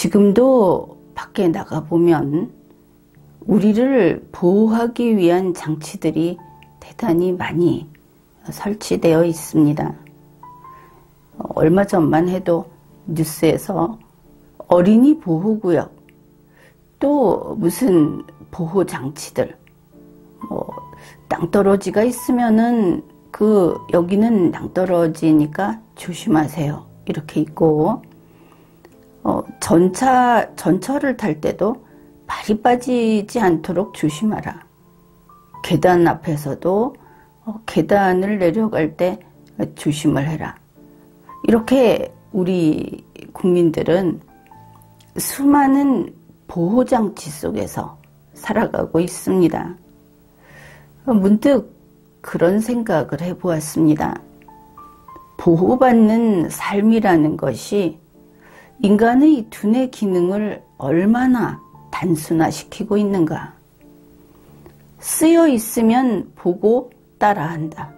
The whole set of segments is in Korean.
지금도 밖에 나가보면 우리를 보호하기 위한 장치들이 대단히 많이 설치되어 있습니다. 얼마 전만 해도 뉴스에서 어린이 보호구역, 또 무슨 보호장치들, 낭떠러지가 있으면은 여기는 낭떠러지니까 조심하세요, 이렇게 있고, 전철을 탈 때도 발이 빠지지 않도록 조심하라. 계단 앞에서도 계단을 내려갈 때 조심을 해라. 이렇게 우리 국민들은 수많은 보호장치 속에서 살아가고 있습니다. 문득 그런 생각을 해보았습니다. 보호받는 삶이라는 것이 인간의 두뇌 기능을 얼마나 단순화시키고 있는가. 쓰여 있으면 보고 따라한다.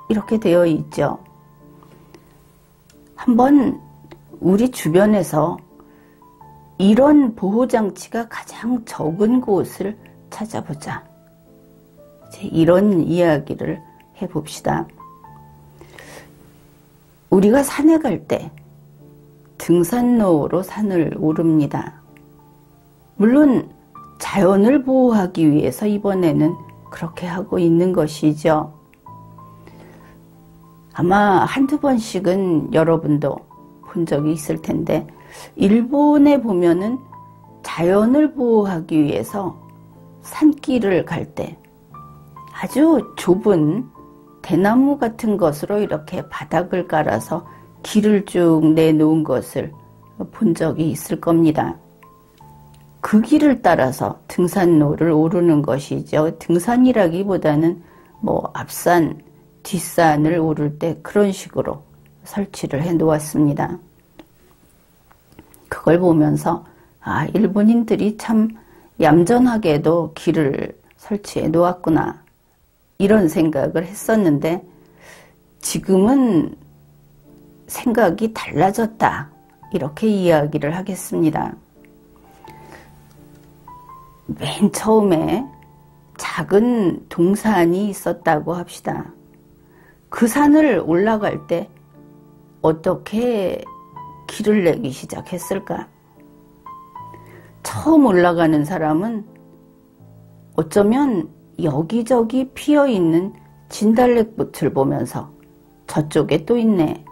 이렇게 되어 있죠. 한번 우리 주변에서 이런 보호장치가 가장 적은 곳을 찾아보자. 이런 이야기를 해봅시다. 우리가 산에 갈 때 등산로로 산을 오릅니다. 물론 자연을 보호하기 위해서 이번에는 그렇게 하고 있는 것이죠. 아마 한두 번씩은 여러분도 본 적이 있을 텐데, 일본에 보면은 자연을 보호하기 위해서 산길을 갈 때 아주 좁은 대나무 같은 것으로 이렇게 바닥을 깔아서 길을 쭉 내놓은 것을 본 적이 있을 겁니다. 그 길을 따라서 등산로를 오르는 것이죠. 등산이라기보다는 앞산, 뒷산을 오를 때 그런 식으로 설치를 해 놓았습니다. 그걸 보면서 일본인들이 참 얌전하게도 길을 설치해 놓았구나, 이런 생각을 했었는데, 지금은 생각이 달라졌다, 이렇게 이야기를 하겠습니다. 맨 처음에 작은 동산이 있었다고 합시다. 그 산을 올라갈 때 어떻게 길을 내기 시작했을까? 처음 올라가는 사람은 어쩌면 여기저기 피어있는 진달래꽃을 보면서 저쪽에 또 있네,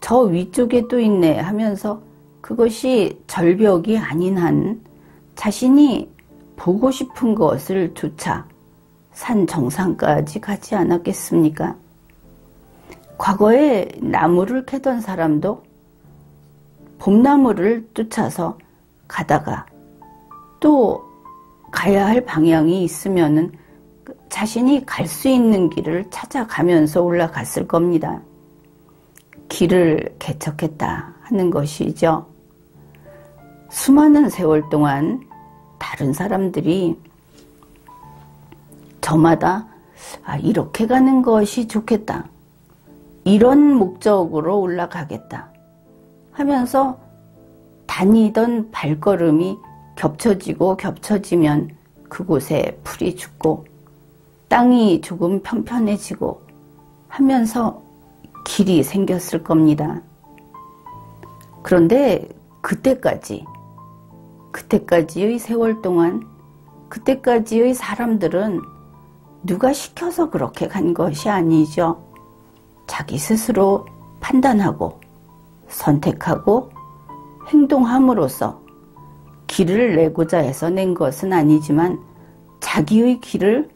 저 위쪽에 또 있네 하면서 그것이 절벽이 아닌 한 자신이 보고 싶은 것을 조차 산 정상까지 가지 않았겠습니까? 과거에 나무를 캐던 사람도 봄나무를 쫓아서 가다가 또 가야 할 방향이 있으면은 자신이 갈 수 있는 길을 찾아가면서 올라갔을 겁니다. 길을 개척했다 하는 것이죠. 수많은 세월 동안 다른 사람들이 저마다 이렇게 가는 것이 좋겠다, 이런 목적으로 올라가겠다 하면서 다니던 발걸음이 겹쳐지고 겹쳐지면 그곳에 풀이 죽고 땅이 조금 편편해지고 하면서 길이 생겼을 겁니다. 그런데 그때까지의 세월 동안, 그때까지의 사람들은 누가 시켜서 그렇게 간 것이 아니죠. 자기 스스로 판단하고 선택하고 행동함으로써 길을 내고자 해서 낸 것은 아니지만 자기의 길을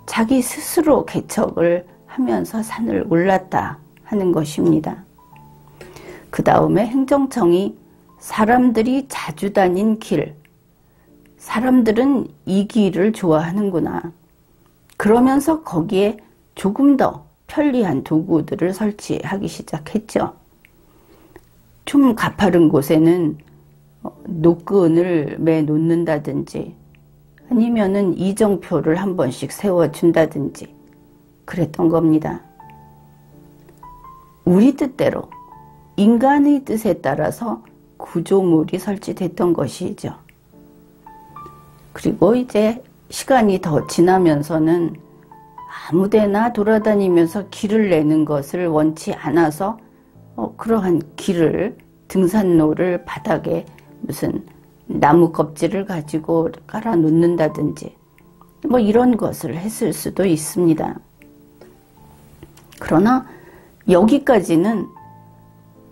자기 스스로 개척을 하면서 산을 올랐다 하는 것입니다. 그 다음에 행정청이 사람들이 자주 다닌 길, 사람들은 이 길을 좋아하는구나, 그러면서 거기에 조금 더 편리한 도구들을 설치하기 시작했죠. 좀 가파른 곳에는 노끈을 매 놓는다든지 아니면은 이정표를 한 번씩 세워준다든지 그랬던 겁니다. 우리 뜻대로, 인간의 뜻에 따라서 구조물이 설치됐던 것이죠. 그리고 이제 시간이 더 지나면서는 아무데나 돌아다니면서 길을 내는 것을 원치 않아서 그러한 길을, 등산로를 바닥에 무슨 나무 껍질을 가지고 깔아 놓는다든지 뭐 이런 것을 했을 수도 있습니다. 그러나 여기까지는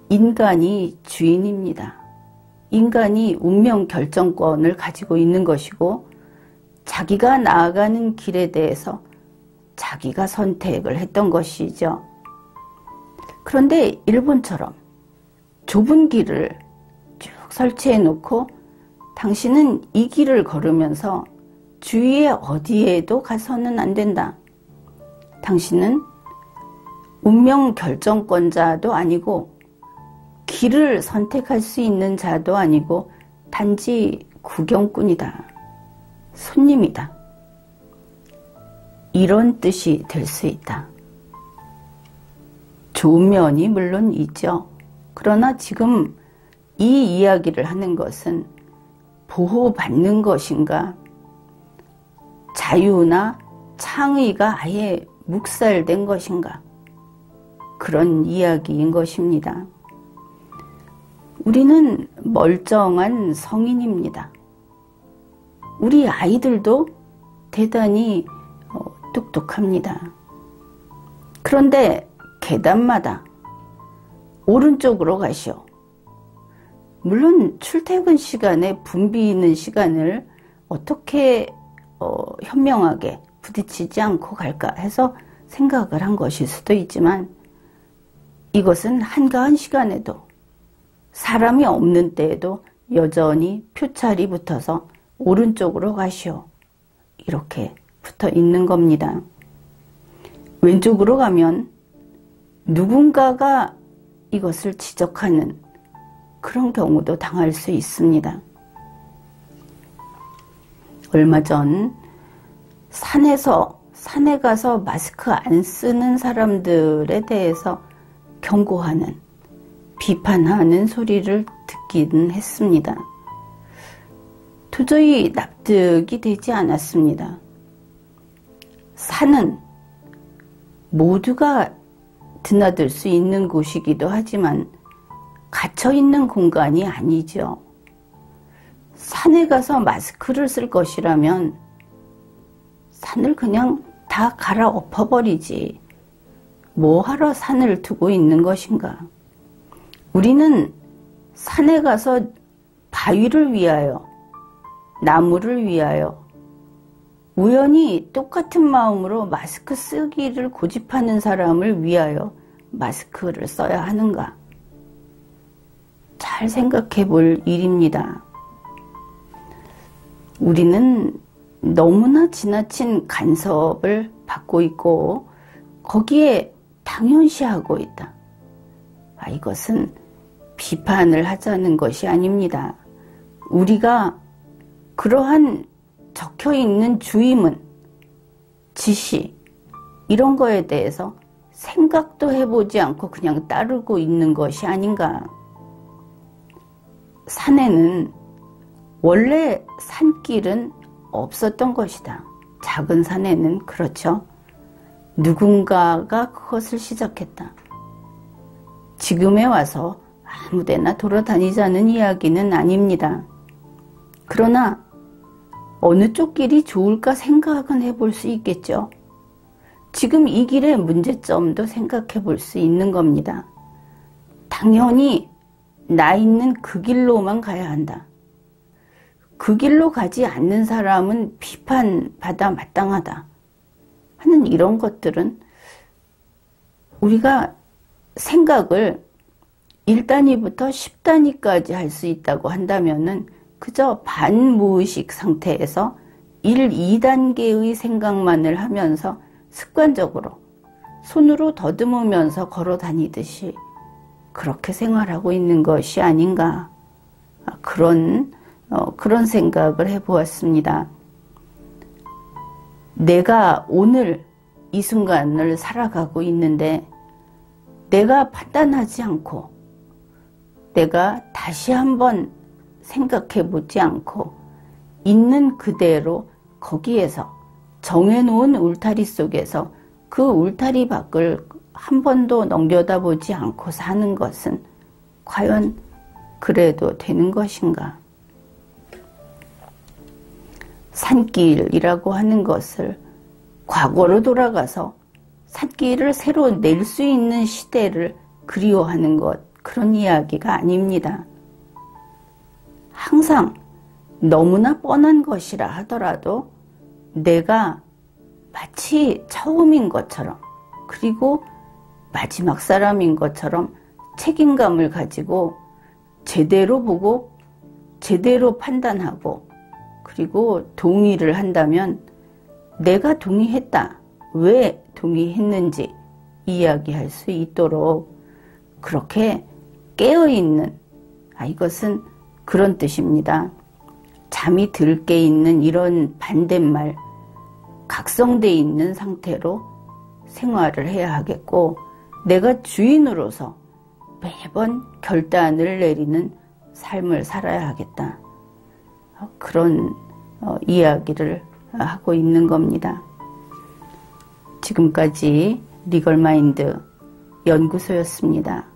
인간이 주인입니다. 인간이 운명 결정권을 가지고 있는 것이고 자기가 나아가는 길에 대해서 자기가 선택을 했던 것이죠. 그런데 일본처럼 좁은 길을 쭉 설치해 놓고 당신은 이 길을 걸으면서 주위에 어디에도 가서는 안 된다. 당신은 운명 결정권자도 아니고 길을 선택할 수 있는 자도 아니고 단지 구경꾼이다. 손님이다. 이런 뜻이 될 수 있다. 좋은 면이 물론 있죠. 그러나 지금 이 이야기를 하는 것은 보호받는 것인가, 자유나 창의가 아예 묵살된 것인가, 그런 이야기인 것입니다. 우리는 멀쩡한 성인입니다. 우리 아이들도 대단히 똑똑합니다. 그런데 계단마다 오른쪽으로 가시오. 물론 출퇴근 시간에 붐비 있는 시간을 어떻게 현명하게 부딪히지 않고 갈까 해서 생각을 한 것일 수도 있지만 이것은 한가한 시간에도 사람이 없는 때에도 여전히 표찰이 붙어서 오른쪽으로 가시오. 이렇게 붙어 있는 겁니다. 왼쪽으로 가면 누군가가 이것을 지적하는 그런 경우도 당할 수 있습니다. 얼마 전 산에 가서 마스크 안 쓰는 사람들에 대해서 경고하는, 비판하는 소리를 듣기는 했습니다. 도저히 납득이 되지 않았습니다. 산은 모두가 드나들 수 있는 곳이기도 하지만 갇혀있는 공간이 아니죠. 산에 가서 마스크를 쓸 것이라면 산을 그냥 다 갈아엎어버리지. 뭐하러 산을 두고 있는 것인가? 우리는 산에 가서 바위를 위하여, 나무를 위하여 우연히 똑같은 마음으로 마스크 쓰기를 고집하는 사람을 위하여 마스크를 써야 하는가? 잘 생각해 볼 일입니다. 우리는 너무나 지나친 간섭을 받고 있고 거기에 당연시하고 있다. 이것은 비판을 하자는 것이 아닙니다. 우리가 그러한 적혀있는 주임은, 지시, 이런 거에 대해서 생각도 해보지 않고 그냥 따르고 있는 것이 아닌가. 산에는 원래 산길은 없었던 것이다. 작은 산에는. 그렇죠. 누군가가 그것을 시작했다. 지금에 와서 아무데나 돌아다니자는 이야기는 아닙니다. 그러나 어느 쪽 길이 좋을까 생각은 해볼 수 있겠죠. 지금 이 길의 문제점도 생각해 볼 수 있는 겁니다. 당연히 나 있는 그 길로만 가야 한다. 그 길로 가지 않는 사람은 비판받아 마땅하다 하는 이런 것들은 우리가 생각을 1단위부터 10단위까지 할 수 있다고 한다면은 그저 반무의식 상태에서 1, 2단계의 생각만을 하면서 습관적으로 손으로 더듬으면서 걸어 다니듯이 그렇게 생활하고 있는 것이 아닌가. 그런 생각을 해보았습니다. 내가 오늘 이 순간을 살아가고 있는데 내가 판단하지 않고 내가 다시 한번 생각해 보지 않고 있는 그대로 거기에서 정해놓은 울타리 속에서 그 울타리 밖을 한 번도 넘겨다보지 않고 사는 것은 과연 그래도 되는 것인가? 산길이라고 하는 것을 과거로 돌아가서 산길을 새로 낼 수 있는 시대를 그리워하는 것, 그런 이야기가 아닙니다. 항상 너무나 뻔한 것이라 하더라도 내가 마치 처음인 것처럼, 그리고 마지막 사람인 것처럼 책임감을 가지고 제대로 보고 제대로 판단하고, 그리고 동의를 한다면 내가 동의했다, 왜 동의했는지 이야기할 수 있도록 그렇게 깨어있는, 이것은 그런 뜻입니다. 잠이 들 게 있는 이런 반대말, 각성돼 있는 상태로 생활을 해야 하겠고, 내가 주인으로서 매번 결단을 내리는 삶을 살아야 하겠다. 그런 이야기를 하고 있는 겁니다. 지금까지 리걸마인드 연구소였습니다.